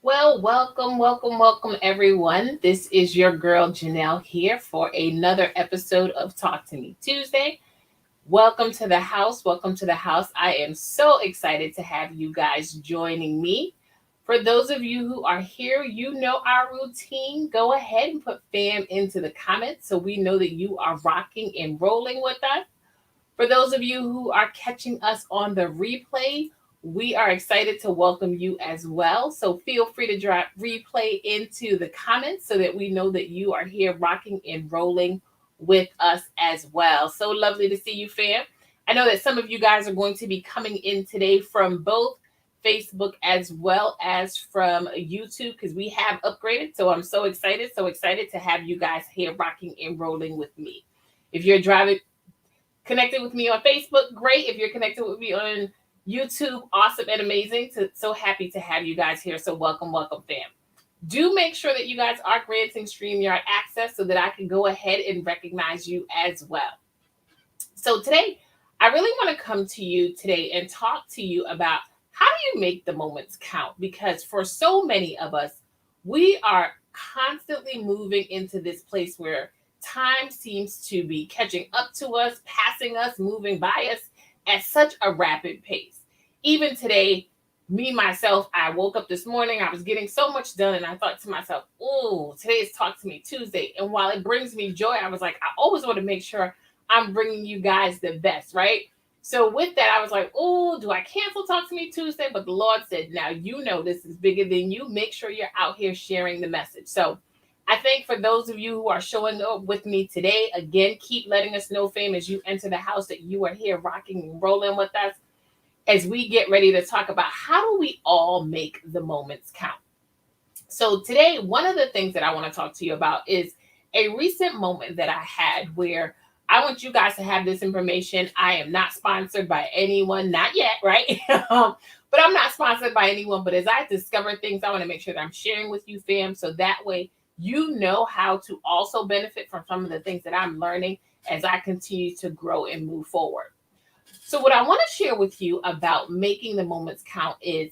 Well, welcome, everyone. This is your girl Janelle here for another episode of Talk to Me Tuesday. Welcome to the house. Welcome to the house. I am so excited to have you guys joining me. For those of you who are here, you know our routine. Go ahead and put fam into the comments so we know that you are rocking and rolling with us. For those of you who are catching us on the replay, we are excited to welcome you as well. So feel free to drop replay into the comments so that we know that you are here rocking and rolling with us as well. So lovely to see you, fam. I know that some of you guys are going to be coming in today from both Facebook as well as from YouTube because we have upgraded. So I'm so excited to have you guys here rocking and rolling with me. If you're driving, connected with me on Facebook, great. If you're connected with me on YouTube, awesome and amazing. So happy to have you guys here. So welcome, fam. Do make sure that you guys are granting StreamYard access so that I can go ahead and recognize you as well. So today, I really want to come to you today and talk to you about how do you make the moments count? Because for so many of us, we are constantly moving into this place where time seems to be catching up to us, passing us, moving by us at such a rapid pace. Even today, me myself, I woke up this morning, I was getting so much done, and I thought to myself, oh, today is Talk to Me Tuesday. And while it brings me joy, I was like, I always want to make sure I'm bringing you guys the best, right? So with that, I was like, oh, do I cancel Talk to Me Tuesday? But the Lord said, now you know this is bigger than you. Make sure you're out here sharing the message. So I think for those of you who are showing up with me today, again, keep letting us know, fam, as you enter the house that you are here rocking and rolling with us as we get ready to talk about how do we all make the moments count. So today, one of the things that I want to talk to you about is a recent moment that I had where I want you guys to have this information. I am not sponsored by anyone, not yet, right? But I'm not sponsored by anyone. But as I discover things, I want to make sure that I'm sharing with you, fam, so that way you know how to also benefit from some of the things that I'm learning as I continue to grow and move forward. So, what I want to share with you about making the moments count is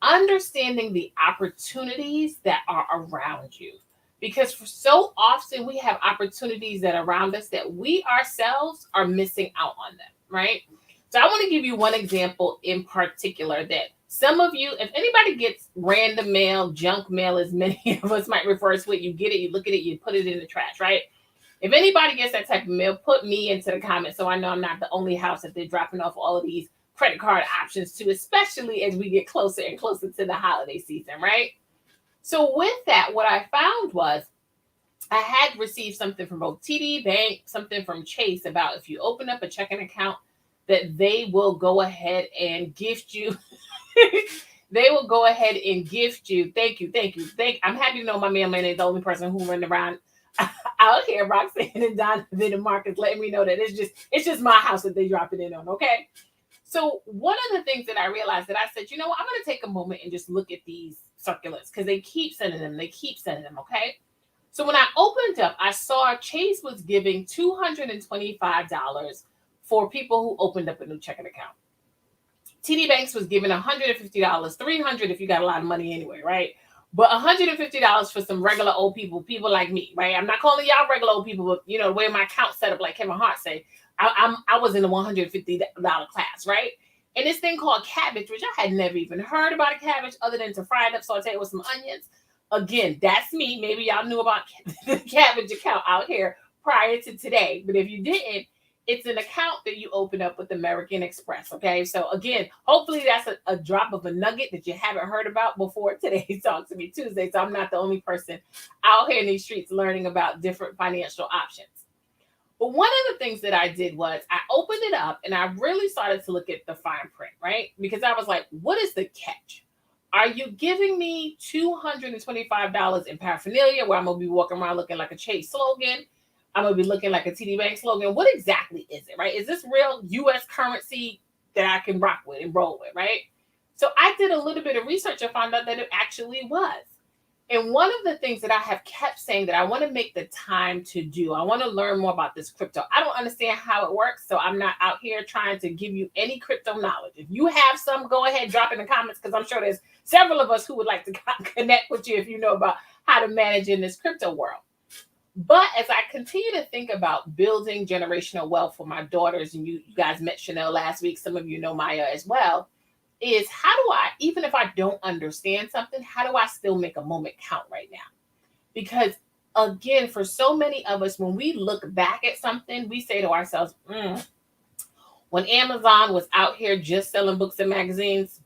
understanding the opportunities that are around you. Because for so often we have opportunities that are around us that we ourselves are missing out on them, right? So I want to give you one example in particular that some of you, if anybody gets random mail, junk mail, as many of us might refer to it, you get it, you look at it, you put it in the trash, right? If anybody gets that type of mail, put me into the comments so I know I'm not the only house that they're dropping off all of these credit card options to, especially as we get closer and closer to the holiday season, right? So with that, what I found was I had received something from both TD Bank, something from Chase about if you open up a checking account, that they will go ahead and gift you. They will go ahead and gift you. Thank you. I'm happy to know my mailman is the only person who run around out here, Roxanne and Donovan and Marcus, letting me know that it's just my house that they drop it in on. Okay. So one of the things that I realized that I said, you know what, I'm going to take a moment and just look at these circulars because they keep sending them. They keep sending them. Okay. So when I opened up, I saw Chase was giving $225 for people who opened up a new checking account. TD Banks was giving $150, $300 if you got a lot of money anyway, right? But $150 for some regular old people like me, right? I'm not calling y'all regular old people, but you know the way my account set up, like Kevin Hart say, I was in the $150 class, right? And this thing called cabbage, which I had never even heard about a cabbage other than to fry it up, saute it with some onions. Again, that's me. Maybe y'all knew about the cabbage account out here prior to today, but if you didn't, it's an account that you open up with American Express. Okay. So again, hopefully that's a drop of a nugget that you haven't heard about before today. Talk to Me Tuesday. So I'm not the only person out here in these streets learning about different financial options. But one of the things that I did was I opened it up and I really started to look at the fine print, right? Because I was like, what is the catch? Are you giving me $225 in paraphernalia where I'm going to be walking around looking like a Chase slogan? I'm going to be looking like a TD Bank slogan. What exactly is it, right? Is this real U.S. currency that I can rock with and roll with, right? So I did a little bit of research and found out that it actually was. And one of the things that I have kept saying that I want to make the time to do, I want to learn more about this crypto. I don't understand how it works, so I'm not out here trying to give you any crypto knowledge. If you have some, go ahead, drop in the comments, because I'm sure there's several of us who would like to connect with you if you know about how to manage in this crypto world. But as I continue to think about building generational wealth for my daughters, and you guys met Chanel last week, some of you know Maya as well, is how do I, even if I don't understand something, how do I still make a moment count right now? Because again, for so many of us, when we look back at something, we say to ourselves, when Amazon was out here just selling books and magazines,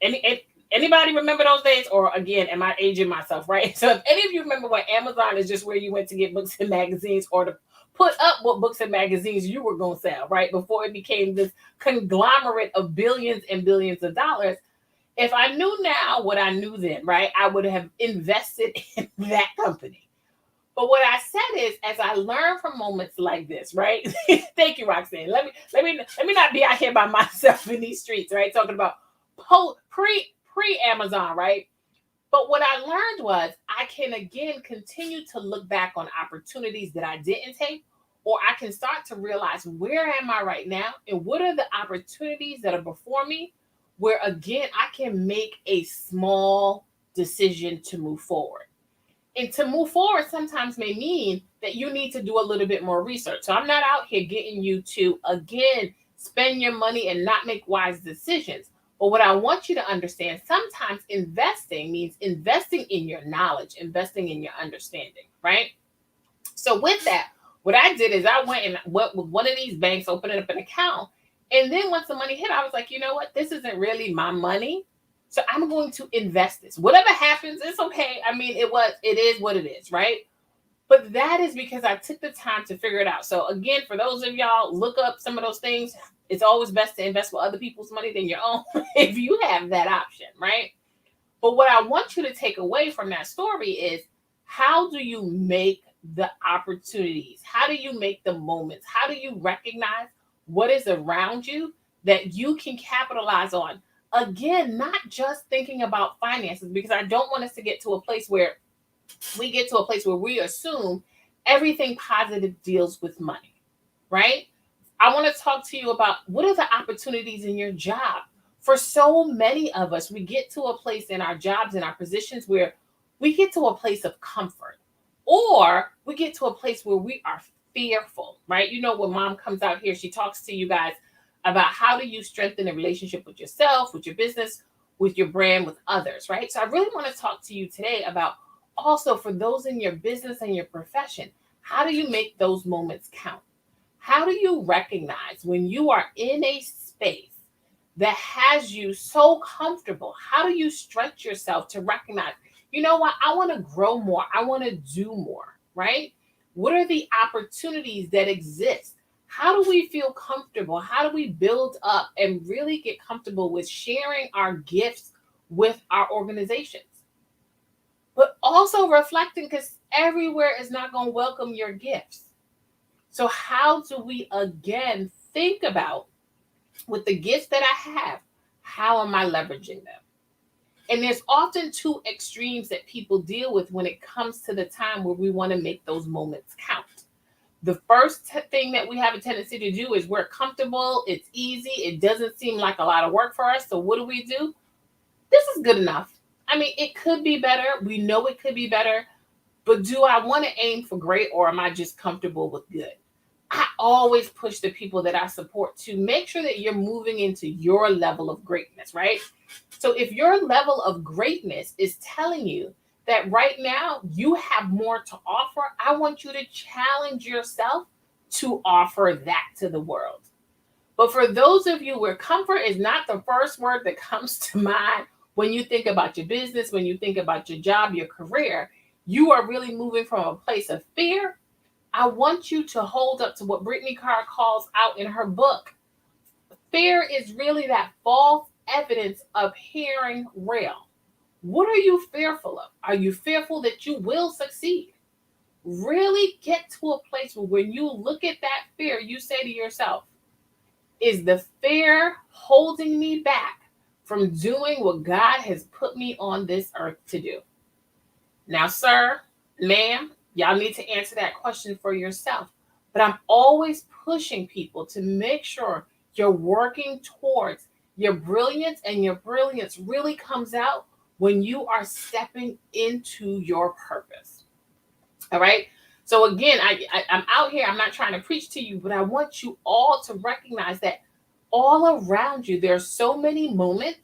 anybody remember those days? Or again, am I aging myself, right? So if any of you remember when Amazon is just where you went to get books and magazines, or to put up what books and magazines you were going to sell, right? Before it became this conglomerate of billions and billions of dollars. If I knew now what I knew then, right, I would have invested in that company. But what I said is, as I learn from moments like this, right? Thank you, Roxanne. Let me not be out here by myself in these streets, right? Talking about pre Amazon, right? But what I learned was I can again continue to look back on opportunities that I didn't take, or I can start to realize, where am I right now, and what are the opportunities that are before me, where again I can make a small decision to move forward. And to move forward sometimes may mean that you need to do a little bit more research. So I'm not out here getting you to, again, spend your money and not make wise decisions. But what I want you to understand, sometimes investing means investing in your knowledge, investing in your understanding, right? So with that, what I did is I went and went with one of these banks, opening up an account. And then once the money hit, I was like, you know what? This isn't really my money. So I'm going to invest this. Whatever happens, it's okay. I mean, it is what it is, right? But that is because I took the time to figure it out. So again, for those of y'all, look up some of those things. It's always best to invest with other people's money than your own if you have that option, right? But what I want you to take away from that story is, how do you make the opportunities? How do you make the moments? How do you recognize what is around you that you can capitalize on? Again, not just thinking about finances, because I don't want us to get to a place where we assume everything positive deals with money, right? I want to talk to you about, what are the opportunities in your job? For so many of us, we get to a place in our jobs and our positions where we get to a place of comfort, or we get to a place where we are fearful, right? You know, when mom comes out here, she talks to you guys about how do you strengthen a relationship with yourself, with your business, with your brand, with others, right? So I really want to talk to you today about, also for those in your business and your profession, how do you make those moments count? How do you recognize when you are in a space that has you so comfortable? How do you stretch yourself to recognize, you know what, I want to grow more, I want to do more, right? What are the opportunities that exist? How do we feel comfortable? How do we build up and really get comfortable with sharing our gifts with our organizations? But also reflecting, because everywhere is not going to welcome your gifts. So how do we again think about, with the gifts that I have, how am I leveraging them? And there's often two extremes that people deal with when it comes to the time where we want to make those moments count. The first thing that we have a tendency to do is we're comfortable, it's easy, it doesn't seem like a lot of work for us. So what do? This is good enough. I mean, it could be better. We know it could be better. But do I want to aim for great, or am I just comfortable with good? I always push the people that I support to make sure that you're moving into your level of greatness, right? So if your level of greatness is telling you that right now you have more to offer, I want you to challenge yourself to offer that to the world. But for those of you where comfort is not the first word that comes to mind when you think about your business, when you think about your job, your career, you are really moving from a place of fear. I want you to hold up to what Brittany Carr calls out in her book. Fear is really that false evidence appearing real. What are you fearful of? Are you fearful that you will succeed? Really get to a place where when you look at that fear, you say to yourself, is the fear holding me back from doing what God has put me on this earth to do? Now, sir, ma'am, y'all need to answer that question for yourself. But I'm always pushing people to make sure you're working towards your brilliance, and your brilliance really comes out when you are stepping into your purpose. All right. So again, I'm out here. I'm not trying to preach to you, but I want you all to recognize that all around you, there are so many moments.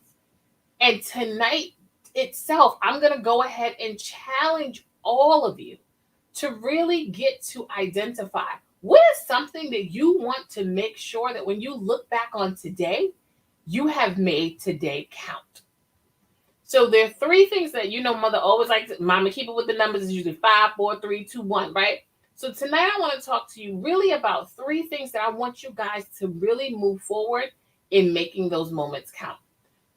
And tonight itself, I'm going to go ahead and challenge all of you to really get to identify what is something that you want to make sure that when you look back on today, you have made today count. So there are three things that mother always likes. Mama, keep it with the numbers. It's usually 5, 4, 3, 2, 1, right? So tonight I want to talk to you really about three things that I want you guys to really move forward in making those moments count.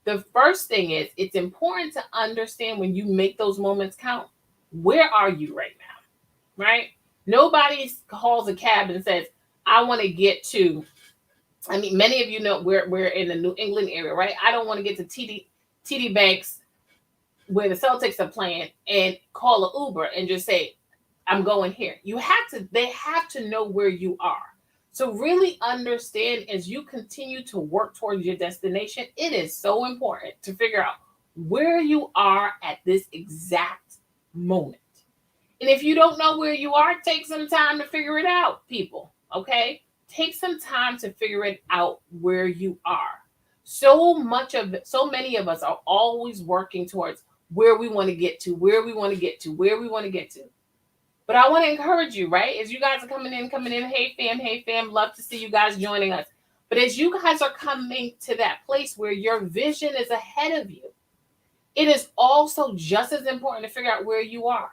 The first thing is, it's important to understand when you make those moments count, where are you right now, right? Nobody calls a cab and says, I want to get to, many of you know we're in the New England area, right? I don't want to get to TD Banks where the Celtics are playing and call an Uber and just say, I'm going here. They have to know where you are. So really understand, as you continue to work towards your destination, it is so important to figure out where you are at this exact moment. And if you don't know where you are, take some time to figure it out, people. Okay? Take some time to figure it out where you are. So many of us are always working towards where we want to get to, where we want to get to, where we want to get to. But I want to encourage you, right? As you guys are coming in, hey fam, love to see you guys joining us. But as you guys are coming to that place where your vision is ahead of you, it is also just as important to figure out where you are.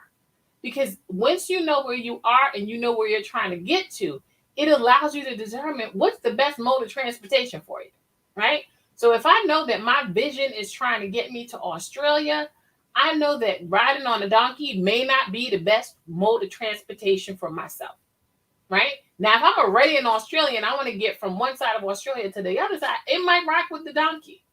Because once you know where you are and you know where you're trying to get to, it allows you to determine what's the best mode of transportation for you, right? So if I know that my vision is trying to get me to Australia, I know that riding on a donkey may not be the best mode of transportation for myself, right? Now, if I'm already in Australia and I want to get from one side of Australia to the other side, it might rock with the donkey.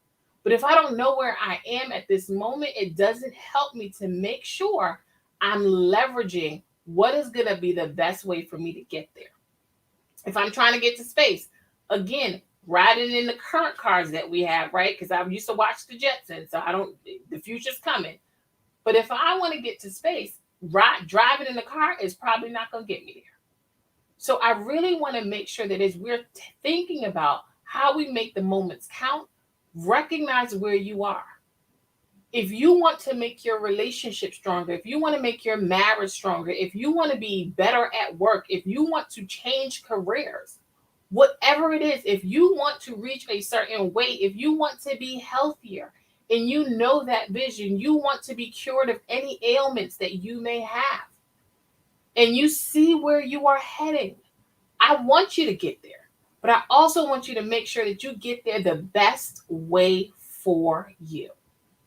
But if I don't know where I am at this moment, it doesn't help me to make sure I'm leveraging what is going to be the best way for me to get there. If I'm trying to get to space, again, riding in the current cars that we have, right? Because I used to watch the Jetsons, so the future's coming. But if I want to get to space, driving in the car is probably not going to get me there. So I really want to make sure that as we're thinking about how we make the moments count, recognize where you are. If you want to make your relationship stronger, if you want to make your marriage stronger, if you want to be better at work, if you want to change careers, whatever it is, if you want to reach a certain weight, if you want to be healthier, and you know that vision, you want to be cured of any ailments that you may have, and you see where you are heading, I want you to get there. But I also want you to make sure that you get there the best way for you,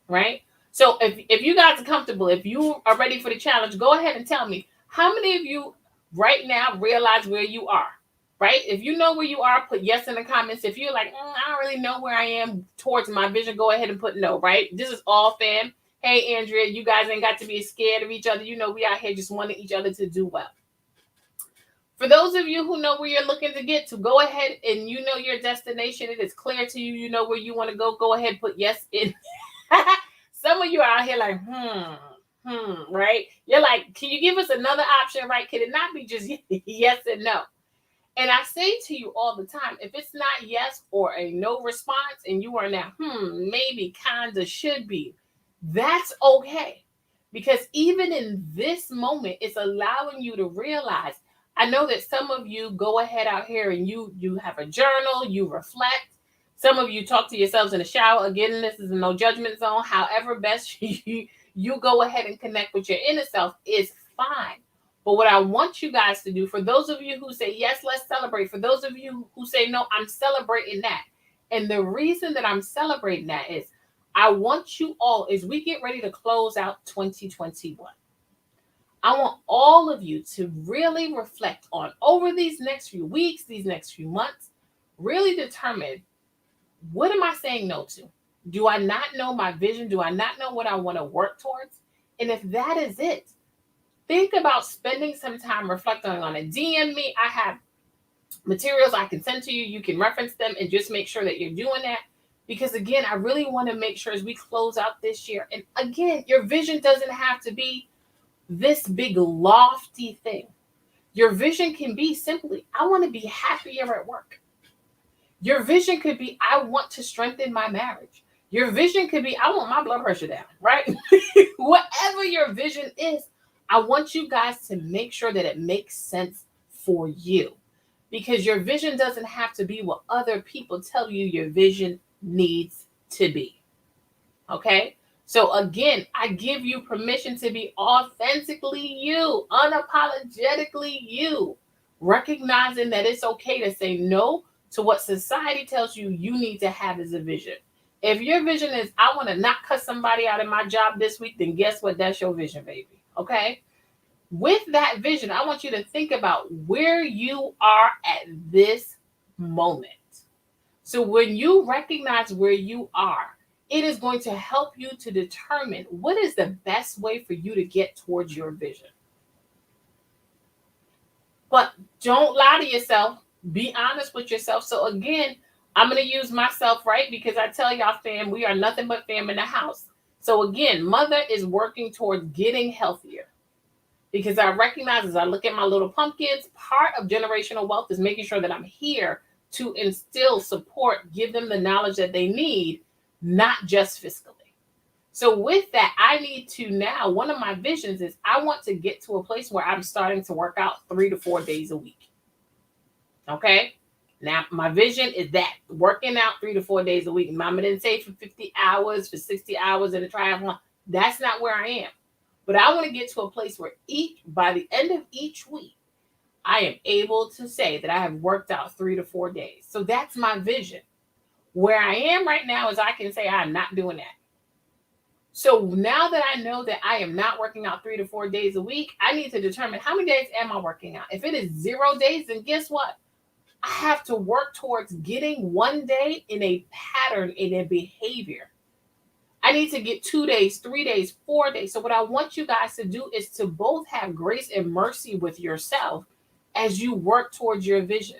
right? So if you guys are comfortable, if you are ready for the challenge, go ahead and tell me, how many of you right now realize where you are, right? If you know where you are, put yes in the comments. If you're like, I don't really know where I am towards my vision, go ahead and put no, right? This is all fam. Hey, Andrea, you guys ain't got to be scared of each other. You know, we out here just wanting each other to do well. For those of you who know where you're looking to get to, go ahead and you know your destination. It is clear to you. You know where you want to go. Go ahead, put yes in. Some of you are out here like, right? You're like, can you give us another option, right? Can it not be just yes and no? And I say to you all the time, if it's not yes or a no response and you are now, maybe, kinda, should be, that's okay. Because even in this moment, it's allowing you to realize, I know that some of you go ahead out here and you have a journal, you reflect. Some of you talk to yourselves in the shower. Again, this is a no judgment zone. However best you go ahead and connect with your inner self is fine. But what I want you guys to do, for those of you who say, yes, let's celebrate. For those of you who say, no, I'm celebrating that. And the reason that I'm celebrating that is I want you all, as we get ready to close out 2021, I want all of you to really reflect on, over these next few weeks, these next few months, really determine, what am I saying no to? Do I not know my vision? Do I not know what I want to work towards? And if that is it, think about spending some time reflecting on it. DM me. I have materials I can send to you. You can reference them and just make sure that you're doing that. Because again, I really want to make sure as we close out this year, and again, your vision doesn't have to be this big lofty thing. Your vision can be simply, I want to be happier at work. Your vision could be, I want to strengthen my marriage. Your vision could be, I want my blood pressure down, right? Whatever your vision is, I want you guys to make sure that it makes sense for you, because your vision doesn't have to be what other people tell you your vision needs to be. Okay? So again, I give you permission to be authentically you, unapologetically you, recognizing that it's okay to say no to what society tells you you need to have as a vision. If your vision is, I want to not cut somebody out of my job this week, then guess what? That's your vision, baby. Okay? With that vision, I want you to think about where you are at this moment. So when you recognize where you are, it is going to help you to determine what is the best way for you to get towards your vision. But don't lie to yourself. Be honest with yourself. So again, I'm going to use myself, right? Because I tell y'all, fam, we are nothing but fam in the house. So again, mother is working towards getting healthier. Because I recognize as I look at my little pumpkins, part of generational wealth is making sure that I'm here to instill support, give them the knowledge that they need, not just fiscally. So with that, I need to now, one of my visions is I want to get to a place where I'm starting to work out 3 to 4 days a week. Okay? Now, my vision is that working out 3 to 4 days a week. Mama didn't say for 50 hours, for 60 hours in a triathlon. That's not where I am. But I want to get to a place where by the end of each week, I am able to say that I have worked out 3 to 4 days. So that's my vision. Where I am right now is I can say I'm not doing that. So now that I know that I am not working out 3 to 4 days a week, I need to determine how many days am I working out. If it is 0 days, then guess what? I have to work towards getting 1 day in a pattern, in a behavior. I need to get 2 days, 3 days, 4 days. So what I want you guys to do is to both have grace and mercy with yourself as you work towards your vision.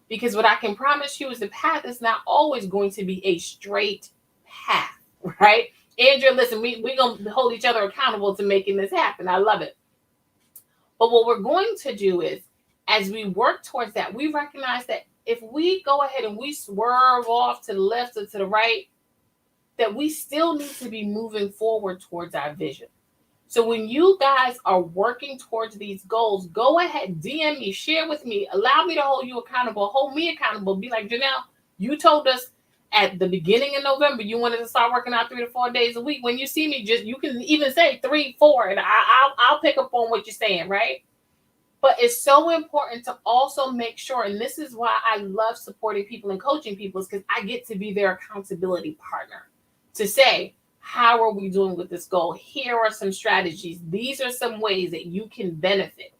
Because what I can promise you is the path is not always going to be a straight path, right? Andrea, listen, we're going to hold each other accountable to making this happen. I love it. But what we're going to do is, as we work towards that, we recognize that if we go ahead and we swerve off to the left or to the right, that we still need to be moving forward towards our vision. So when you guys are working towards these goals, go ahead, DM me, share with me, allow me to hold you accountable, hold me accountable. Be like, Janelle, you told us at the beginning of November you wanted to start working out 3 to 4 days a week. When you see me, just you can even say 3, 4, and I'll pick up on what you're saying, right? But it's so important to also make sure, and this is why I love supporting people and coaching people, is because I get to be their accountability partner to say, how are we doing with this goal? Here are some strategies. These are some ways that you can benefit.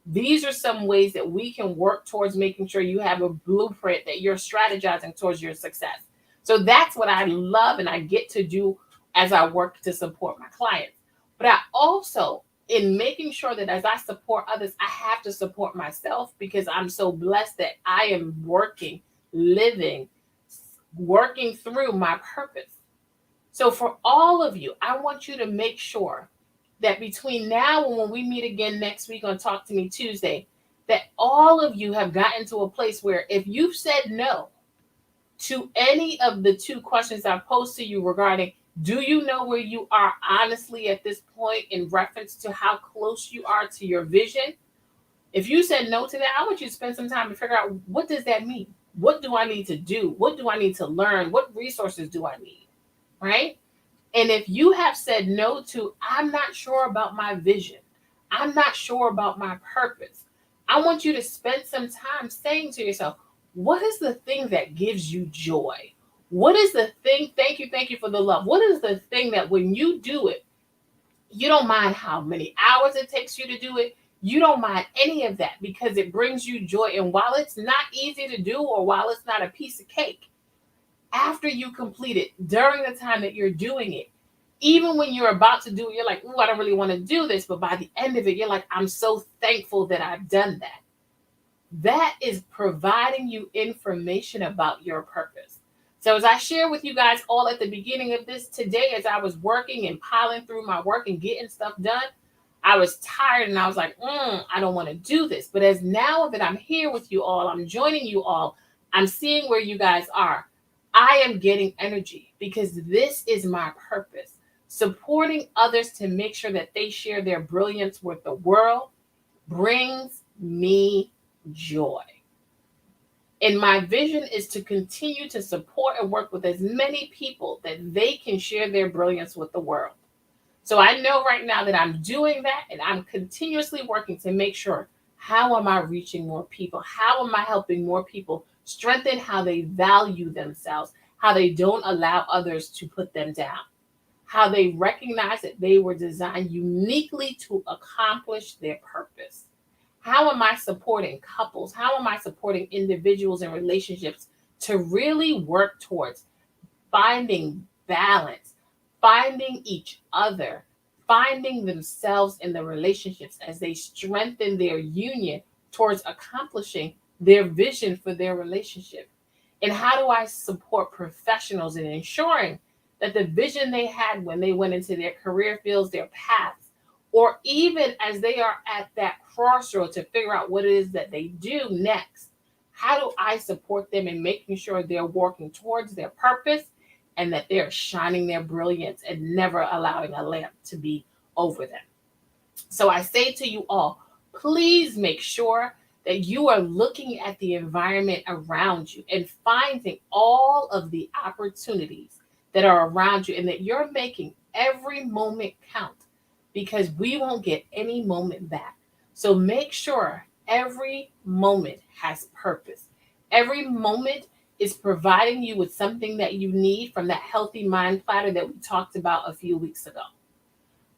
These are some ways that we can work towards making sure you have a blueprint that you're strategizing towards your success. So that's what I love and I get to do as I work to support my clients. But I also, in making sure that as I support others, I have to support myself, because I'm so blessed that I am working, living, working through my purpose. So for all of you, I want you to make sure that between now and when we meet again next week on Talk to Me Tuesday, that all of you have gotten to a place where if you've said no to any of the 2 questions I posed to you regarding, do you know where you are honestly at this point in reference to how close you are to your vision? If you said no to that, I want you to spend some time to figure out, what does that mean? What do I need to do? What do I need to learn? What resources do I need? Right? And if you have said no to, I'm not sure about my vision, I'm not sure about my purpose, I want you to spend some time saying to yourself, what is the thing that gives you joy? What is the thing? Thank you for the love. What is the thing that when you do it, you don't mind how many hours it takes you to do it? You don't mind any of that because it brings you joy. And while it's not easy to do, or while it's not a piece of cake, after you complete it, during the time that you're doing it, Even when you're about to do it, you're like, "Ooh, I don't really want to do this." But by the end of it, you're like, "I'm so thankful that I've done that." That is providing you information about your purpose. So, as I share with you guys all at the beginning of this today, as I was working and piling through my work and getting stuff done, I was tired and I was like, I don't want to do this. But as now that I'm here with you all, I'm joining you all, I'm seeing where you guys are. I am getting energy because this is my purpose. Supporting others to make sure that they share their brilliance with the world brings me joy. And my vision is to continue to support and work with as many people that they can share their brilliance with the world. So I know right now that I'm doing that and I'm continuously working to make sure, how am I reaching more people? How am I helping more people strengthen how they value themselves, how they don't allow others to put them down, how they recognize that they were designed uniquely to accomplish their purpose. How am I supporting couples? How am I supporting individuals and relationships to really work towards finding balance, finding each other, finding themselves in the relationships as they strengthen their union towards accomplishing their vision for their relationship? And how do I support professionals in ensuring that the vision they had when they went into their career fields, their paths, or even as they are at that crossroad to figure out what it is that they do next? How do I support them in making sure they're working towards their purpose and that they're shining their brilliance and never allowing a lamp to be over them? So I say to you all, please make sure that you are looking at the environment around you and finding all of the opportunities that are around you and that you're making every moment count, because we won't get any moment back. So make sure every moment has purpose. Every moment is providing you with something that you need from that healthy mind platter that we talked about a few weeks ago.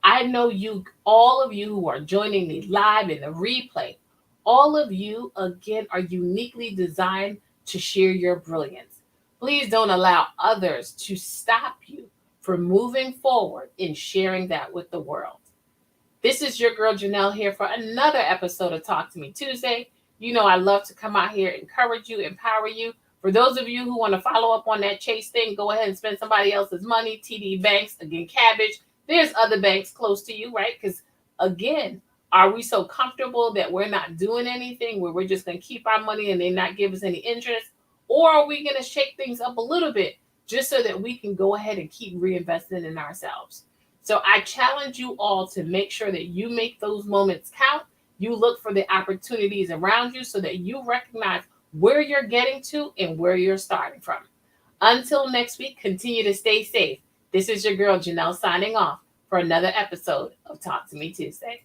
I know you, all of you who are joining me live in the replay, all of you, again, are uniquely designed to share your brilliance. Please don't allow others to stop you from moving forward in sharing that with the world. This is your girl Janelle here for another episode of Talk to Me Tuesday. You know I love to come out here, encourage you, empower you. For those of you who want to follow up on that Chase thing, go ahead and spend somebody else's money. TD Banks, again, Cabbage. There's other banks close to you, right? Because again, are we so comfortable that we're not doing anything, where we're just going to keep our money and they not give us any interest? Or are we going to shake things up a little bit just so that we can go ahead and keep reinvesting in ourselves? So I challenge you all to make sure that you make those moments count. You look for the opportunities around you so that you recognize where you're getting to and where you're starting from. Until next week, continue to stay safe. This is your girl Janelle signing off for another episode of Talk to Me Tuesday.